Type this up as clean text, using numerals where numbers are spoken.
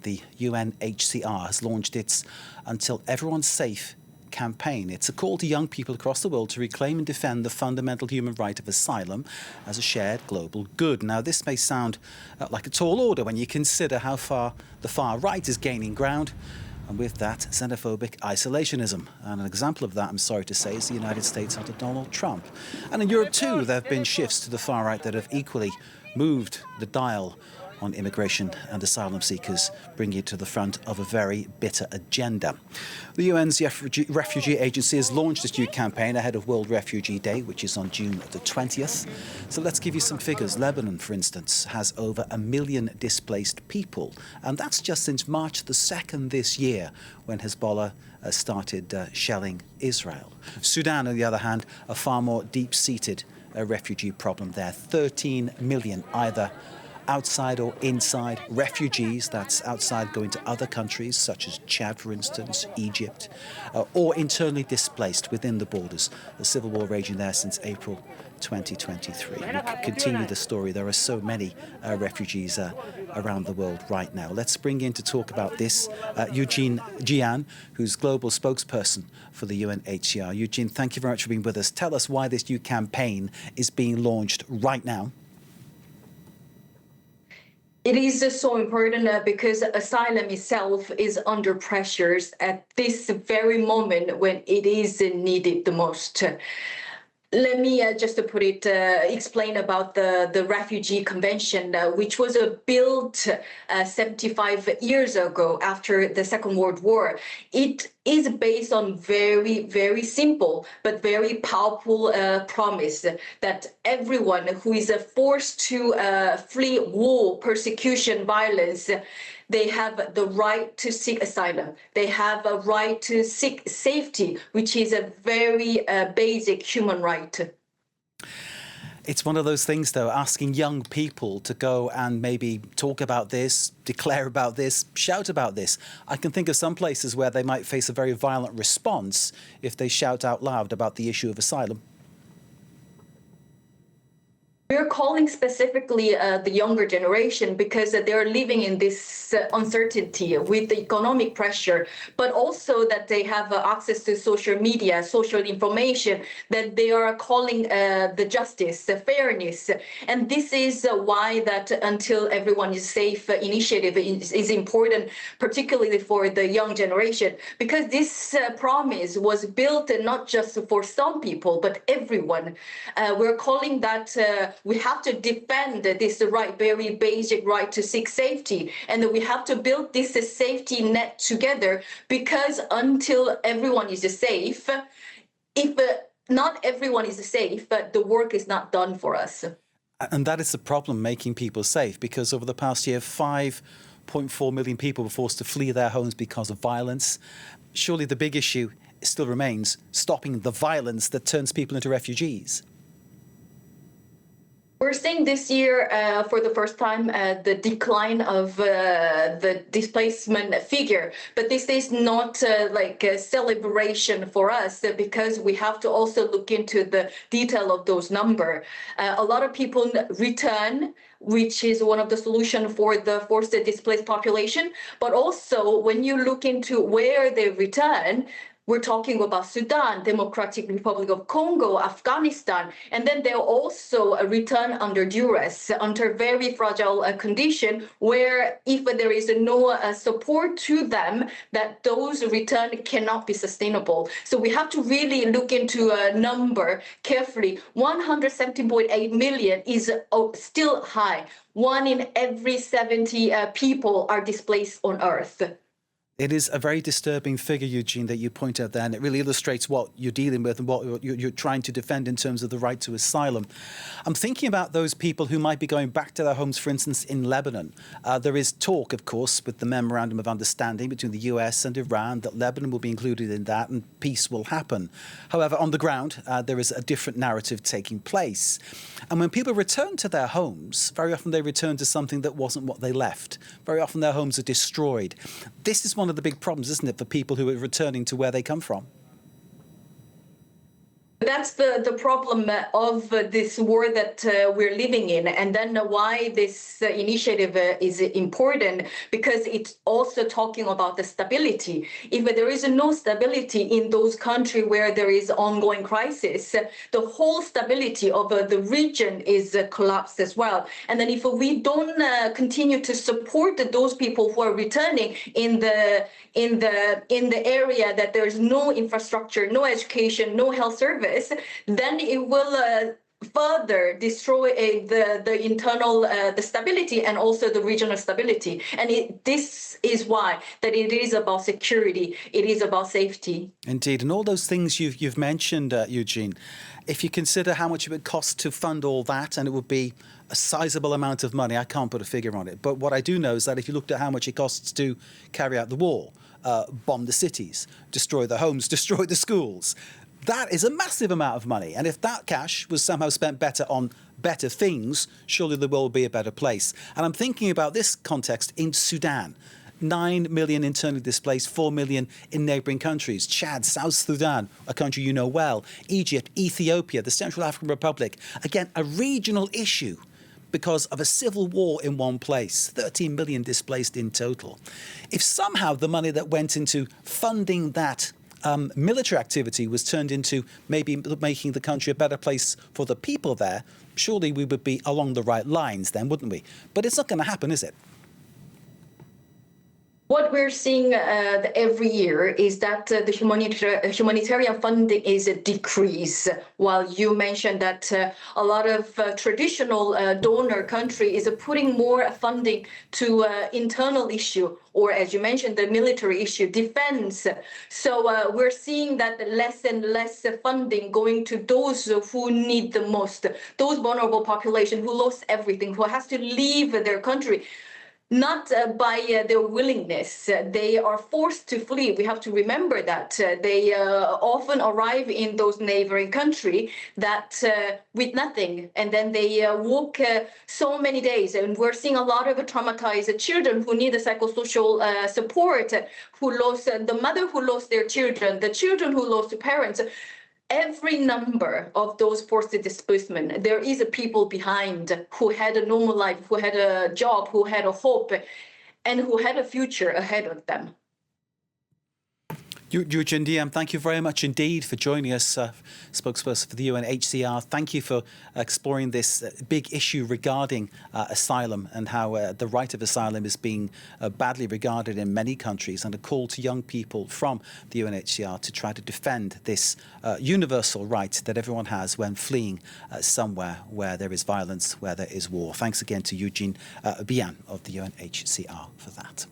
the UNHCR has launched its Until Everyone's Safe campaign. It's a call to young people across the world to reclaim and defend the fundamental human right of asylum as a shared global good. Now, this may sound like a tall order when you consider how far the far right is gaining ground, and with that, xenophobic isolationism. And an example of that, I'm sorry to say, is the United States under Donald Trump. And in Europe too, there have been shifts to the far right that have equally moved the dial on immigration and asylum seekers, bringing it to the front of a very bitter agenda. The UN's Refugee Agency has launched this new campaign ahead of World Refugee Day, which is on June the 20th. So let's give you some figures. Lebanon, for instance, has over 1 million displaced people, and that's just since March the 2nd this year, when Hezbollah started shelling Israel. Sudan, on the other hand, a far more deep-seated refugee problem there. 13 million either outside or inside refugees, that's outside going to other countries such as Chad, for instance, Egypt, or internally displaced within the borders. The civil war raging there since April 2023. We could continue the story. There are so many refugees around the world right now. Let's bring in to talk about this Eujin Byun, who's global spokesperson for the UNHCR. Eujin, thank you very much for being with us. Tell us why this new campaign is being launched right now. It is so important because asylum itself is under pressures at this very moment when it is needed the most. Let me just to put it, explain about the Refugee Convention, which was built 75 years ago after the Second World War. It is based on very, very simple but very powerful promise that everyone who is forced to flee war, persecution, violence, they have the right to seek asylum. They have a right to seek safety, which is a very basic human right. It's one of those things, though, asking young people to go and maybe talk about this, declare about this, shout about this. I can think of some places where they might face a very violent response if they shout out loud about the issue of asylum. We're calling specifically the younger generation because they're living in this uncertainty with the economic pressure, but also that they have access to social media, social information, that they are calling the justice, the fairness. And this is why that Until Everyone is Safe initiative is important, particularly for the young generation, because this promise was built not just for some people, but everyone. We're calling that we have to defend this right, very basic right to seek safety, and we have to build this safety net together, because until everyone is safe, if not everyone is safe, the work is not done for us. And that is the problem, making people safe, because over the past year, 5.4 million people were forced to flee their homes because of violence. Surely the big issue still remains stopping the violence that turns people into refugees. We're seeing this year, for the first time, the decline of the displacement figure. But this is not like a celebration for us, because we have to also look into the detail of those numbers. A lot of people return, which is one of the solutions for the forced displaced population. But also, when you look into where they return, we're talking about Sudan, Democratic Republic of Congo, Afghanistan, and then they'll also return under duress, under very fragile condition, where if there is no support to them, that those return cannot be sustainable. So we have to really look into a number carefully. 117.8 million is still high. 1 in every 70 people are displaced on Earth. It is a very disturbing figure, Eugene, that you point out there, and it really illustrates what you're dealing with and what you're trying to defend in terms of the right to asylum. I'm thinking about those people who might be going back to their homes, for instance, in Lebanon. There is talk, of course, with the Memorandum of Understanding between the US and Iran that Lebanon will be included in that and peace will happen. However, on the ground, there is a different narrative taking place. And when people return to their homes, very often they return to something that wasn't what they left. Very often their homes are destroyed. This is one of the big problems, isn't it, for people who are returning to where they come from? That's the problem of this war that we're living in, and then why this initiative is important, because it's also talking about the stability. If there is no stability in those countries where there is ongoing crisis, the whole stability of the region is collapsed as well. And then if we don't continue to support those people who are returning in the area that there's no infrastructure, no education, no health service, then it will further destroy the internal the stability and also the regional stability. And this is why that it is about security, it is about safety. Indeed, and all those things you've mentioned, Eujin, if you consider how much it would cost to fund all that, and it would be a sizable amount of money, I can't put a figure on it, but what I do know is that if you looked at how much it costs to carry out the war, bomb the cities, destroy the homes, destroy the schools, that is a massive amount of money. And if that cash was somehow spent better on better things, surely the world would be a better place. And I'm thinking about this context in Sudan. 9 million internally displaced, 4 million in neighbouring countries. Chad, South Sudan, a country you know well. Egypt, Ethiopia, the Central African Republic. Again, a regional issue because of a civil war in one place. 13 million displaced in total. If somehow the money that went into funding that military activity was turned into maybe making the country a better place for the people there, surely we would be along the right lines then, wouldn't we? But it's not going to happen, is it? What we're seeing every year is that the humanitarian funding is a decrease, while you mentioned that a lot of traditional donor country is putting more funding to internal issue, or as you mentioned, the military issue, defense. So we're seeing that less and less funding going to those who need the most, those vulnerable population who lost everything, who has to leave their country. Not by their willingness. They are forced to flee. We have to remember that. They often arrive in those neighboring countries that with nothing, and then they walk so many days. And we're seeing a lot of traumatized children who need a psychosocial support, who lost the mother who lost their children, the children who lost their parents. Every number of those forced displacement, there is a people behind who had a normal life, who had a job, who had a hope, and who had a future ahead of them. Eujin Byun, thank you very much indeed for joining us, spokesperson for the UNHCR. Thank you for exploring this big issue regarding asylum and how the right of asylum is being badly regarded in many countries, and a call to young people from the UNHCR to try to defend this universal right that everyone has when fleeing somewhere where there is violence, where there is war. Thanks again to Eujin Byun of the UNHCR for that.